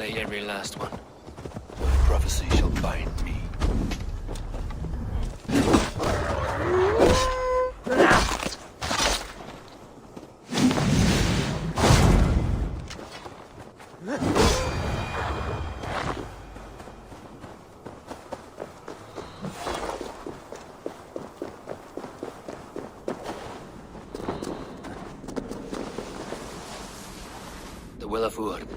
slay every last one. My prophecy shall bind me. The Will of Wood.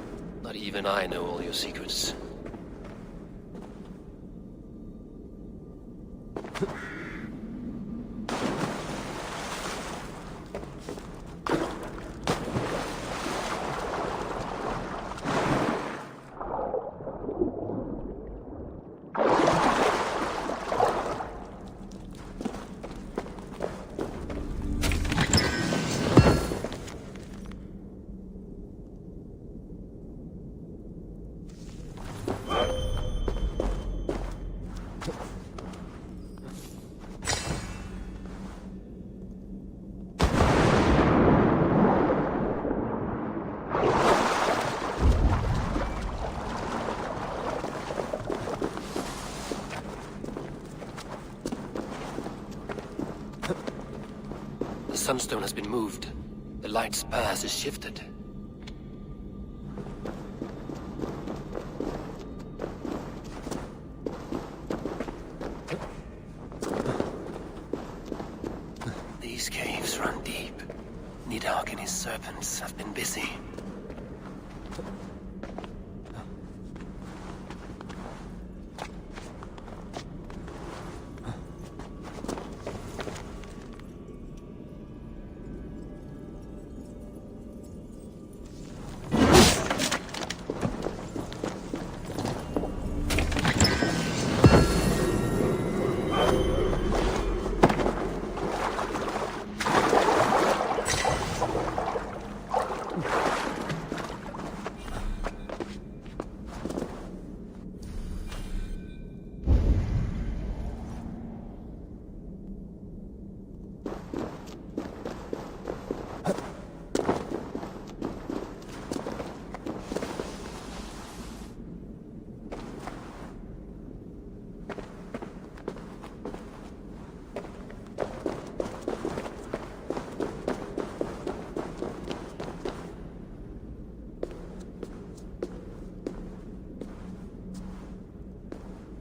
Not even I know all your secrets. The sunstone has been moved. The light's path is shifted. These caves run deep. Nidhogg and his serpents have been busy.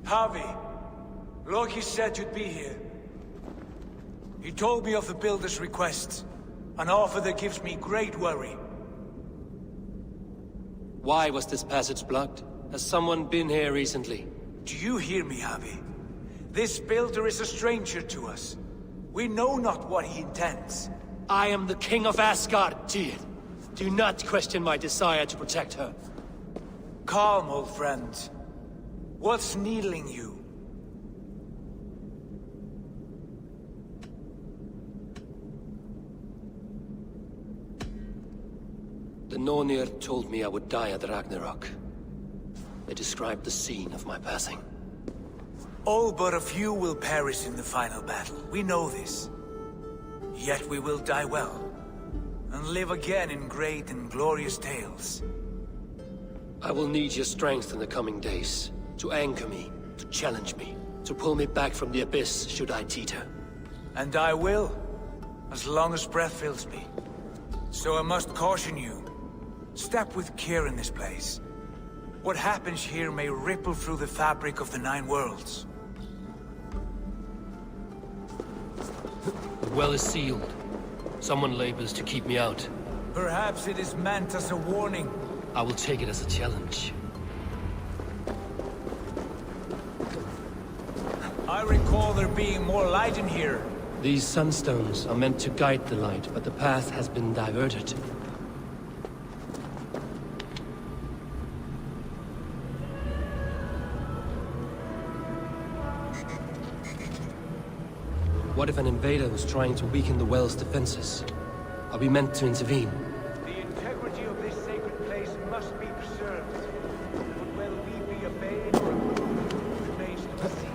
Harvey, Loki said you'd be here. He told me of the Builder's request, an offer that gives me great worry. Why was this passage blocked? Has someone been here recently? Do you hear me, Harvey? This Builder is a stranger to us. We know not what he intends. I am the King of Asgard, Tyr. Do not question my desire to protect her. Calm, old friend. What's needling you? The Nornir told me I would die at Ragnarok. They described the scene of my passing. All but a few will perish in the final battle. We know this. Yet we will die well, and live again in great and glorious tales. I will need your strength in the coming days. To anchor me, to challenge me, to pull me back from the abyss should I teeter. And I will, as long as breath fills me. So I must caution you. Step with care in this place. What happens here may ripple through the fabric of the Nine Worlds. The well is sealed. Someone labors to keep me out. Perhaps it is meant as a warning. I will take it as a challenge. I recall there being more light in here. These sunstones are meant to guide the light, but the path has been diverted. What if an invader was trying to weaken the well's defenses? Are we meant to intervene? The integrity of this sacred place must be preserved. But will we be obeyed or approved remains to be seen.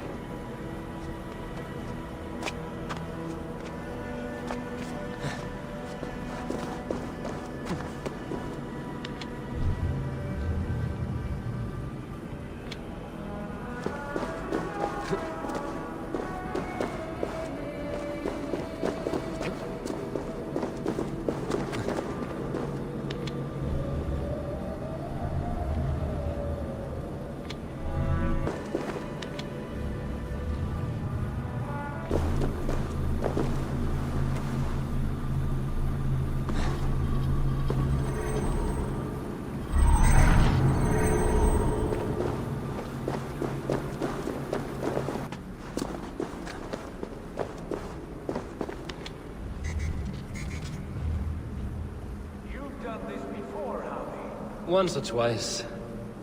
done this before, Harvey? Once or twice.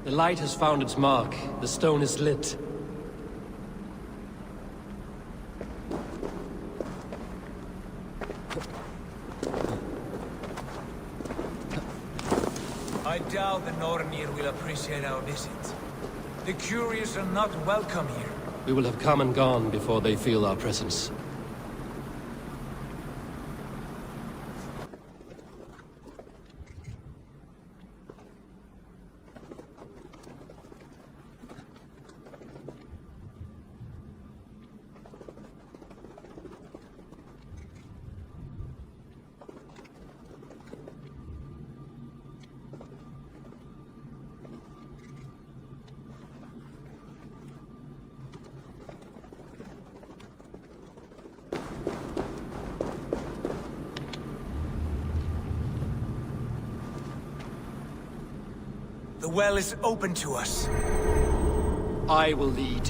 The light has found its mark. The stone is lit. I doubt the Nornir will appreciate our visit. The curious are not welcome here. We will have come and gone before they feel our presence. The well is open to us. I will lead.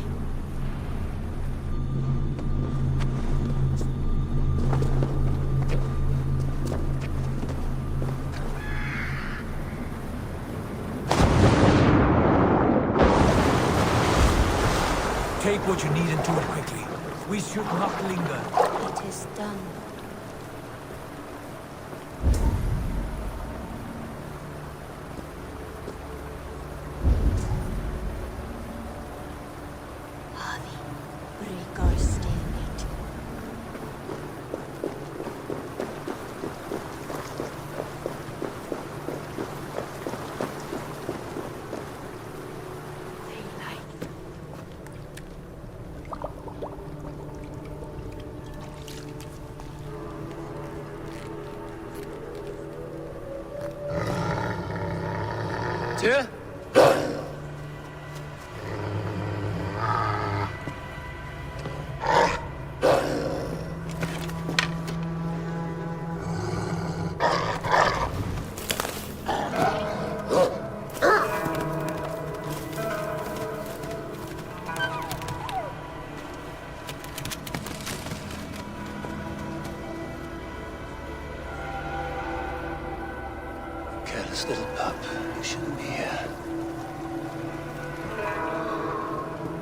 Take what you need and do it quickly. We should not linger. It is done. Harvey, break our stalemate. Tyr? Careless little pup. You shouldn't be here.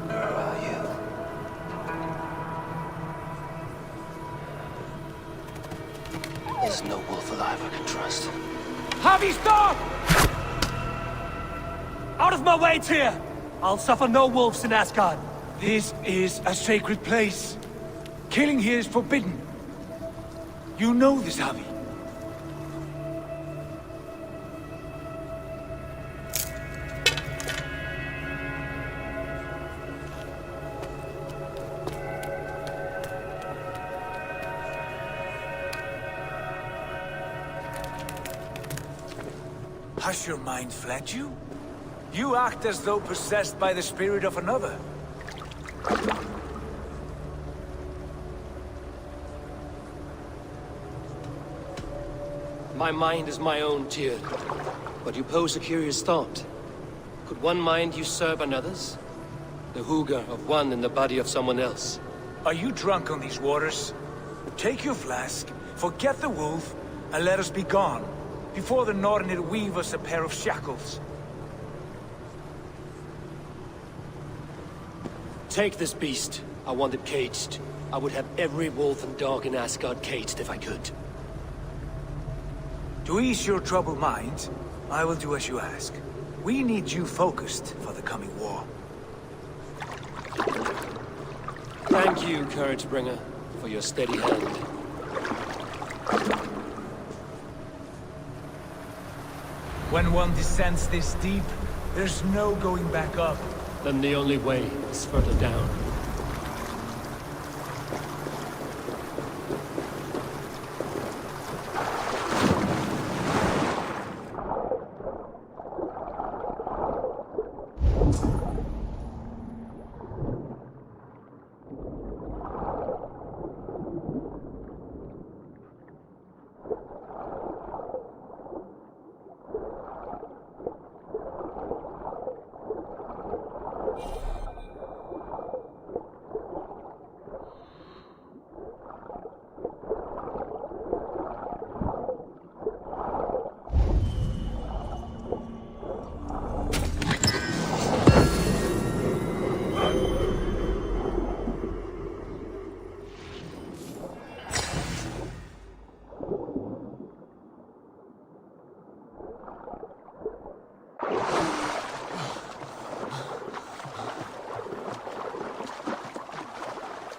Where are you? There's no wolf alive I can trust. Harvey, stop! Out of my way, Tyr! I'll suffer no wolves in Asgard. This is a sacred place. Killing here is forbidden. You know this, Harvey. Has your mind fled you? You act as though possessed by the spirit of another. My mind is my own, Tyr. But you pose a curious thought. Could one mind usurp another's? The hooga of one in the body of someone else. Are you drunk on these waters? Take your flask, forget the wolf, and let us be gone, before the Nornir weave us a pair of shackles. Take this beast. I want it caged. I would have every wolf and dog in Asgard caged if I could. To ease your troubled mind, I will do as you ask. We need you focused for the coming war. Thank you, Courage Bringer, for your steady hand. When one descends this deep, there's no going back up. Then the only way is further down.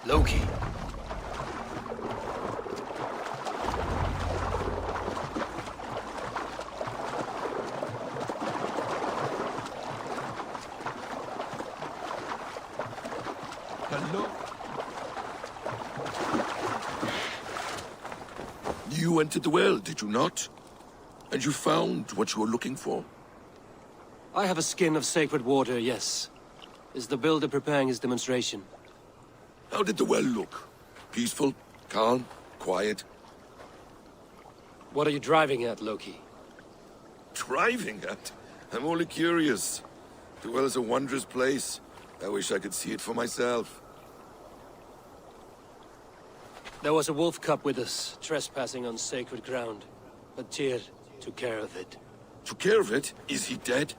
Loki. Hello? You entered the well, did you not? And you found what you were looking for? I have a skin of sacred water, yes. Is the builder preparing his demonstration? How did the well look? Peaceful? Calm? Quiet? What are you driving at, Loki? Driving at? I'm only curious. The well is a wondrous place. I wish I could see it for myself. There was a wolf cub with us, trespassing on sacred ground. But Tyr took care of it. Took care of it? Is he dead?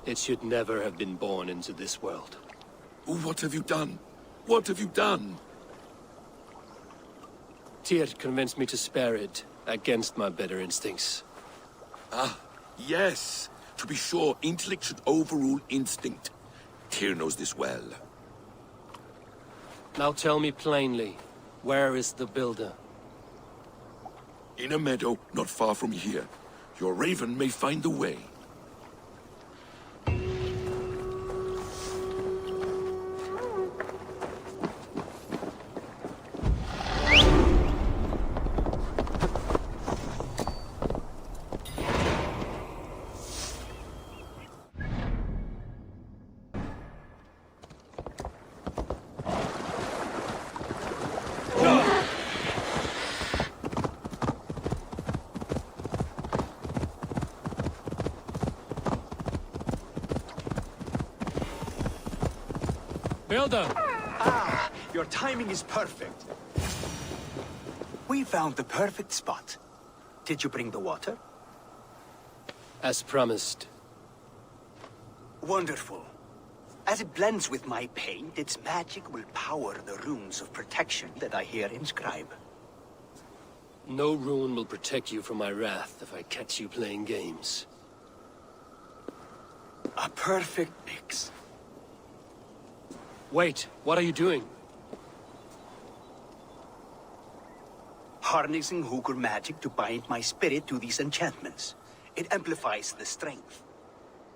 It should never have been born into this world. What have you done? What have you done? Tyr convinced me to spare it, against my better instincts. Ah, yes. To be sure, intellect should overrule instinct. Tyr knows this well. Now tell me plainly, where is the builder? In a meadow not far from here. Your raven may find the way. Builder! Ah, your timing is perfect. We found the perfect spot. Did you bring the water? As promised. Wonderful. As it blends with my paint, its magic will power the runes of protection that I here inscribe. No rune will protect you from my wrath if I catch you playing games. A perfect mix. Wait, what are you doing? Harnessing Hooker magic to bind my spirit to these enchantments. It amplifies the strength.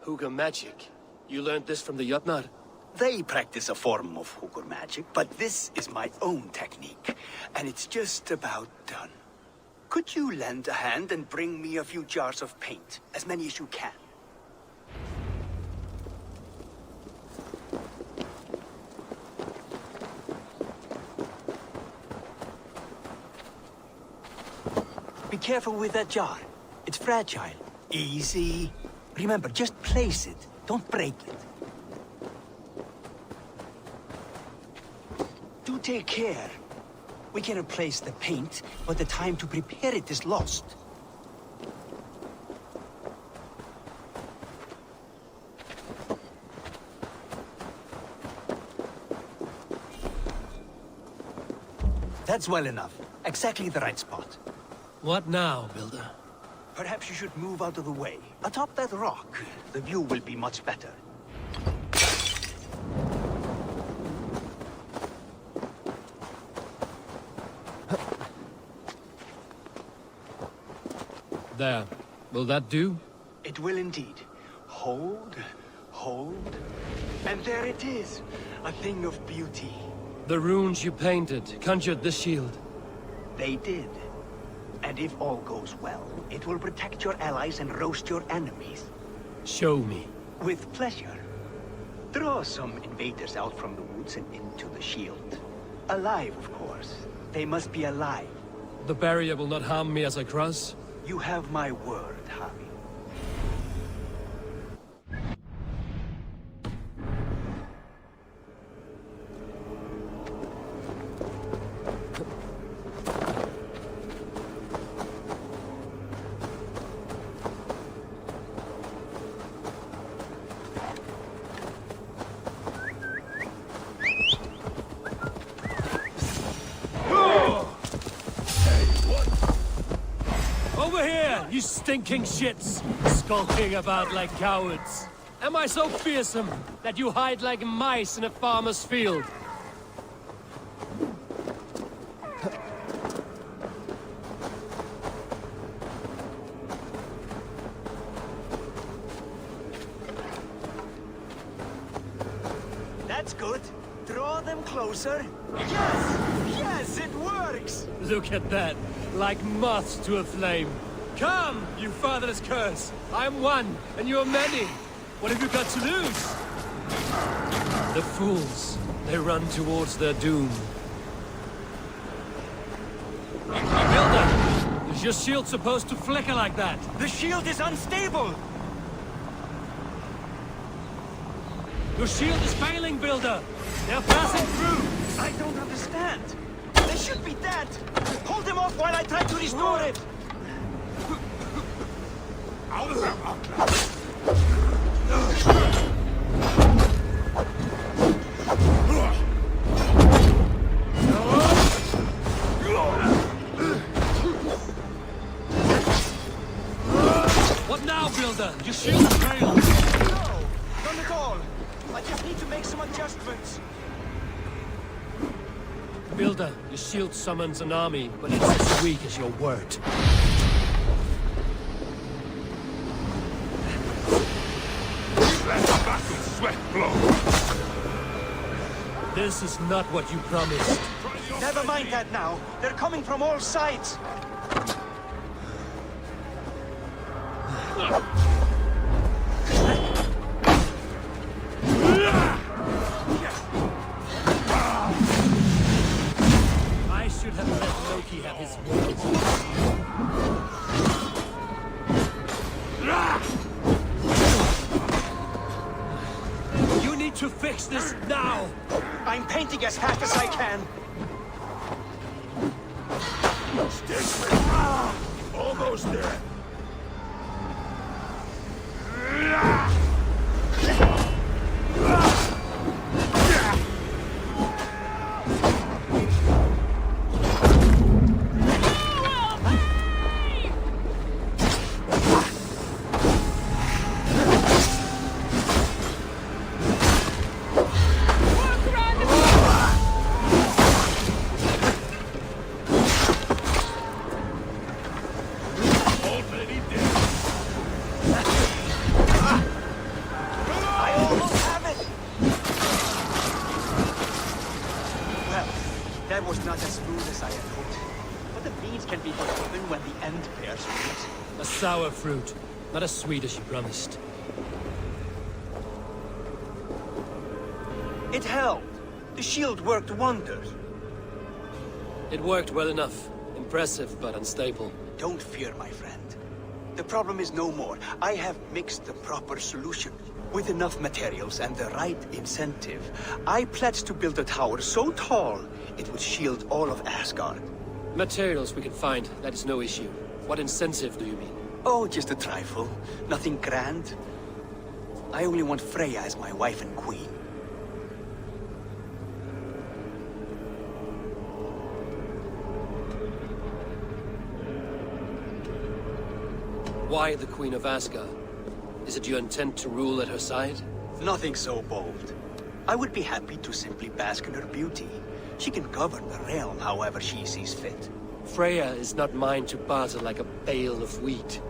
Hooga magic? You learned this from the Jotnar? They practice a form of Hooker magic, but this is my own technique, and it's just about done. Could you lend a hand and bring me a few jars of paint? As many as you can. Be careful with that jar. It's fragile. Easy. Remember, just place it. Don't break it. Do take care. We can replace the paint, but the time to prepare it is lost. That's well enough. Exactly the right spot. What now, Builder? Perhaps you should move out of the way. Atop that rock, the view will be much better. There. Will that do? It will indeed. Hold, hold, and there it is. A thing of beauty. The runes you painted conjured the shield. They did. And if all goes well, it will protect your allies and roast your enemies. Show me. With pleasure. Draw some invaders out from the woods and into the shield. Alive, of course. They must be alive. The barrier will not harm me as I cross? You have my word, Harry. Over here, you stinking shits! Skulking about like cowards. Am I so fearsome that you hide like mice in a farmer's field? That's good. Draw them closer. Yes! Yes, it works! Look at that, like moths to a flame. Come, you fatherless curse! I am one, and you are many. What have you got to lose? The fools, they run towards their doom. Builder, is your shield supposed to flicker like that? The shield is unstable! Your shield is failing, Builder! They're passing through! I don't understand. They should be dead! Hold them off while I try to restore it! What now, Builder? Your shield has failed! No! Not at all! I just need to make some adjustments. Builder, your shield summons an army, but it's as weak as your word. This is not what you promised. Never mind that now. They're coming from all sides. I should have let Loki have his way. You need to fix this now! I'm painting as fast as I can. Almost there. That was not as smooth as I had hoped. But the beans can be forgiven when the end bears fruit. A sour fruit, not as sweet as you promised. It held. The shield worked wonders. It worked well enough. Impressive, but unstable. Don't fear, my friend. The problem is no more. I have mixed the proper solution. With enough materials and the right incentive, I pledge to build a tower so tall it would shield all of Asgard. Materials we can find, that is no issue. What incentive do you mean? Oh, just a trifle. Nothing grand. I only want Freya as my wife and queen. Why the Queen of Asgard? Is it your intent to rule at her side? Nothing so bold. I would be happy to simply bask in her beauty. She can govern the realm however she sees fit. Freya is not mine to barter like a bale of wheat.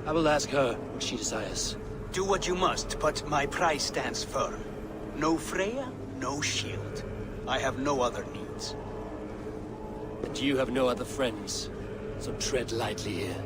I will ask her what she desires. Do what you must, but my price stands firm. No Freya, no shield. I have no other needs. And you have no other friends, so tread lightly here.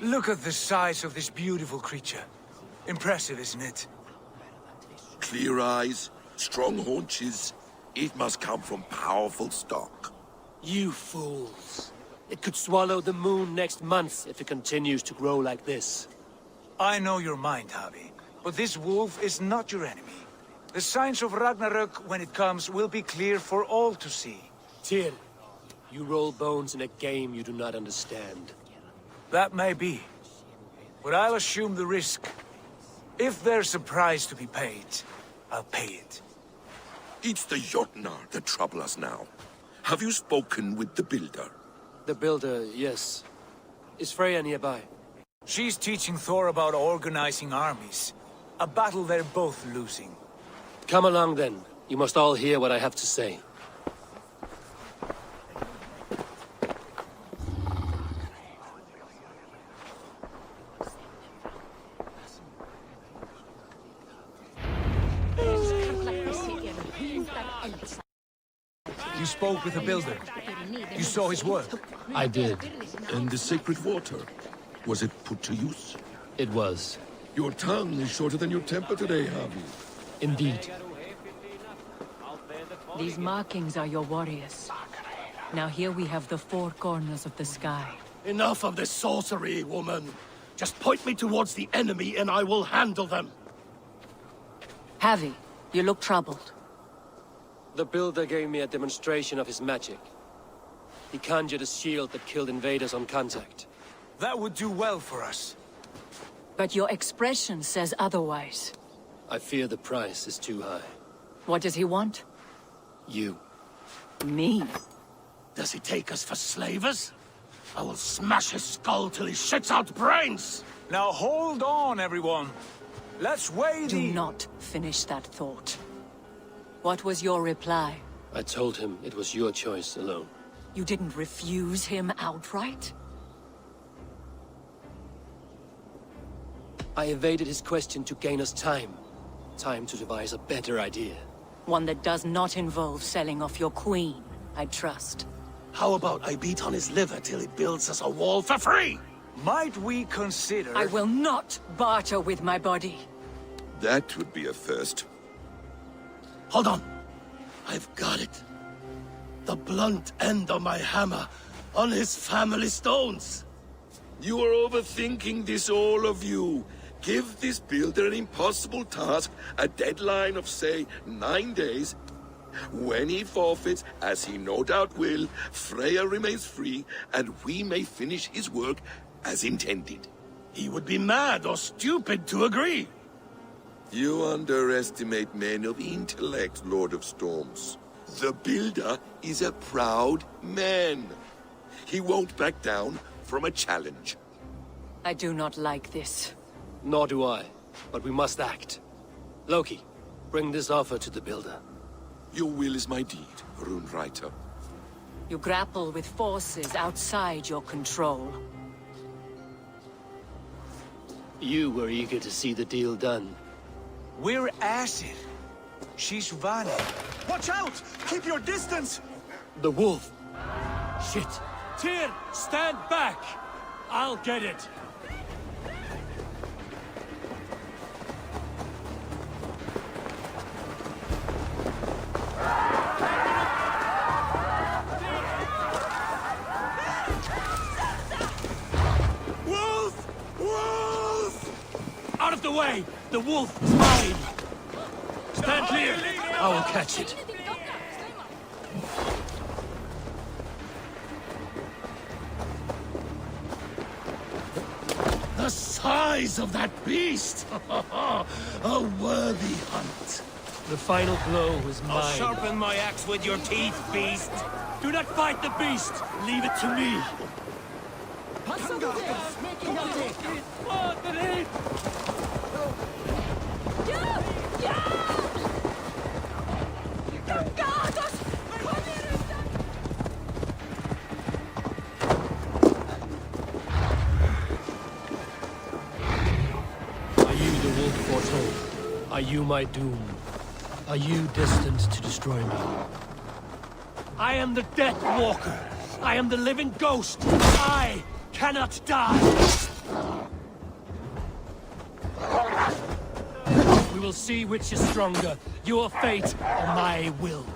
Look at the size of this beautiful creature. Impressive, isn't it? Clear eyes, strong haunches. It must come from powerful stock. You fools. It could swallow the moon next month if it continues to grow like this. I know your mind, Javi, but this wolf is not your enemy. The signs of Ragnarök, when it comes, will be clear for all to see. Tyr, you roll bones in a game you do not understand. That may be, but I'll assume the risk. If there's a price to be paid, I'll pay it. It's the Jotnar that trouble us now. Have you spoken with the builder? The builder, yes. Is Freya nearby? She's teaching Thor about organizing armies. A battle they're both losing. Come along then. You must all hear what I have to say. You spoke with the builder. You saw his work. I did. And the sacred water? Was it put to use? It was. Your tongue is shorter than your temper today, Javi. Indeed. These markings are your warriors. Now here we have the four corners of the sky. Enough of this sorcery, woman. Just point me towards the enemy and I will handle them. Javi, you look troubled. The builder gave me a demonstration of his magic. He conjured a shield that killed invaders on contact. That would do well for us. But your expression says otherwise. I fear the price is too high. What does he want? You. Me? Does he take us for slavers? I will smash his skull till he shits out brains! Now hold on, everyone. Let's weigh Do the... not finish that thought. What was your reply? I told him it was your choice alone. You didn't refuse him outright? I evaded his question to gain us time. Time to devise a better idea. One that does not involve selling off your queen, I trust. How about I beat on his liver till he builds us a wall for free? Might we consider... I will not barter with my body. That would be a first. Hold on. I've got it. The blunt end of my hammer on his family stones. You are overthinking this, all of you. Give this builder an impossible task, a deadline of, say, 9 days. When he forfeits, as he no doubt will, Freya remains free, and we may finish his work as intended. He would be mad or stupid to agree. You underestimate men of intellect, Lord of Storms. The builder is a proud man. He won't back down from a challenge. I do not like this. Nor do I, but we must act. Loki, bring this offer to the builder. Your will is my deed, Rune Writer. You grapple with forces outside your control. You were eager to see the deal done. We're acid. She's Vani. Watch out! Keep your distance! The wolf! Shit! Tyr, stand back! I'll get it! Wolf! Wolf! Out of the way! The wolf is mine! Stand clear! I will catch it. The size of that beast! A worthy hunt. The final blow is mine. Sharpen my axe with your teeth, beast! Do not fight the beast! Leave it to me! Are you the wolf foretold? Are you my doom? Are you destined to destroy me? I am the Death Walker. I am the living ghost. I cannot die. We'll see which is stronger, your fate or my will.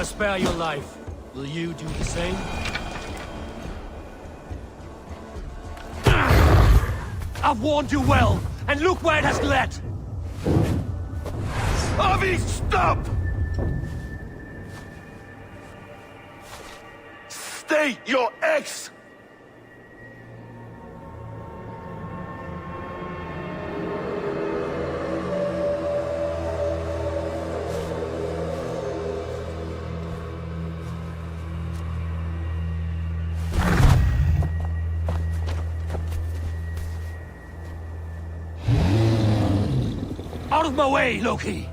Spare your life. Will you do the same? I've warned you well, and look where it has led! Avi, stop! Stay your ex! Out of my way, Loki!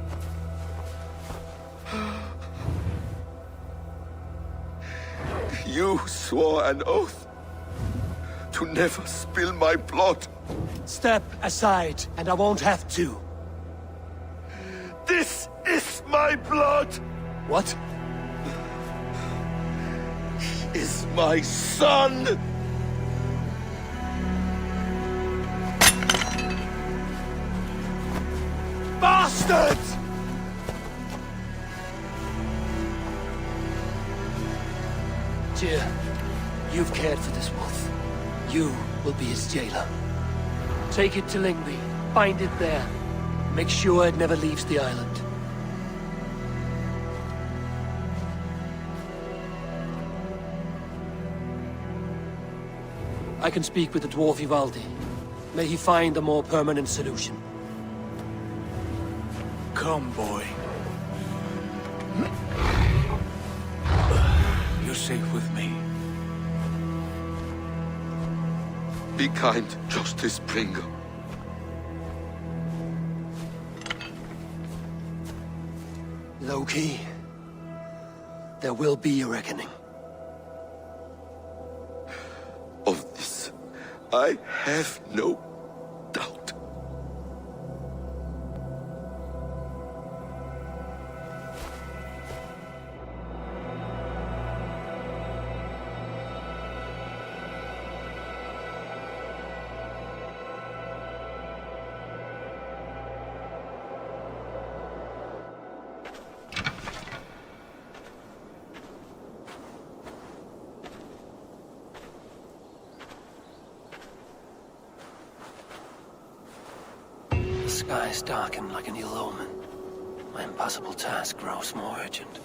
You swore an oath to never spill my blood. Step aside, and I won't have to. This is my blood! What? He is my son! Bastards! Tyr, you've cared for this wolf. You will be his jailer. Take it to Lingby. Find it there. Make sure it never leaves the island. I can speak with the dwarf Ivaldi. May he find a more permanent solution. Come, boy. You're safe with me. Be kind, Justice Bringer. Loki, there will be a reckoning. Of this, I have no doubt. The skies darken like an ill omen. My impossible task grows more urgent.